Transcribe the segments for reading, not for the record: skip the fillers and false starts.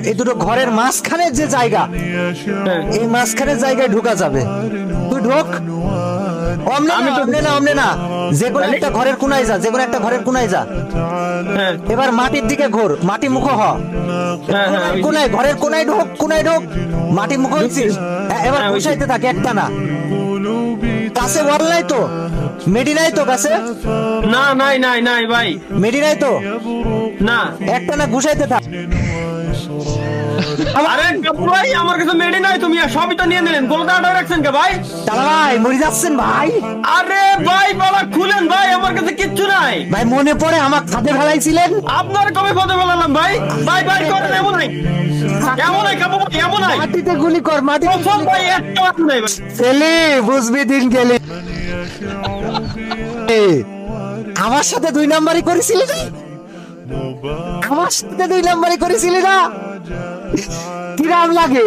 এই দুটো ঘরের মাঝখানের যে জায়গা, এই মাঝখানের জায়গায় ঢোকা যাবে। তুই ঢোক। অমনে না, যে কোনো একটা ঘরের কোনায় যা, যে কোনো একটা ঘরের কোনায় যা। এবার মাটির দিকে ঘোর, মাটি মুখ হ। কোনায়, ঘরের কোনায় ঢোক, কোনায় ঢোক, মাটি মুখ হয়েছিস। এবার বসাইতে থাকে একটা না। কাছে ওয়াল নাই তো, মেডি নাই তো কাছে? না, নাই ভাই, মেডি নাই তো না। একটা না, ঘুষাইতে থাক। আরে কাপু ভাই, আমার কাছে মেডি নাই, তুমি সবই তো নিয়ে নিলেন, গলাটা আটকে রাখছেন কে ভাই? তালা ভাই মরে যাচ্ছেন ভাই। আরে ভাই বাবা খুলেন ভাই, আমার কাছে কিচ্ছু নাই ভাই মনে পড়ে আমার খাতে ফেলাইছিলেন। আপনার কবে পথে বলালাম ভাই? ভাই ভাই করেন, এমন নাই, এমন নাই কাপু ভাই, এমন নাই। মাটিতে গুলি কর, মাটি প্রথম ভাই একটা বাদ নাই ভাই। ছেলে বুঝবি দিন গেলে। আমার সাথে 2 নাম্বারই করেছিলি না? আমার সাথে 2 নাম্বারই করেছিলি না? কিরাম লাগে,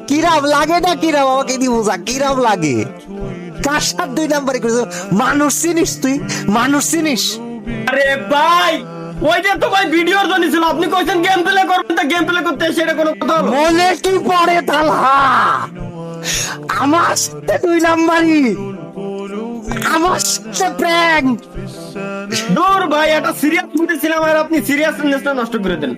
কিরাম লাগে না? কিরাম আমাকে দি বুঝা, কিরাম লাগে? কার সাথে 2 নাম্বারই করেছিস? মানুষ চিনিস তুই? মানুষ চিনিস? আরে ভাই ওই যে তো ভাই ভিডিওর জন্য ছিল, আপনি কইছেন গেম প্লে করবেন, তা গেম প্লে করতে সেটা কোনো কথা হলো? মনে কি পড়ে তালহা? আমার সাথে 2 নাম্বারই, আমার সাথে প্র্যাঙ্ক। দূর ভাই, একটা সিরিয়াস মুডে ছিলাম আর আপনি সিরিয়াসনেসটা নষ্ট করে দেন।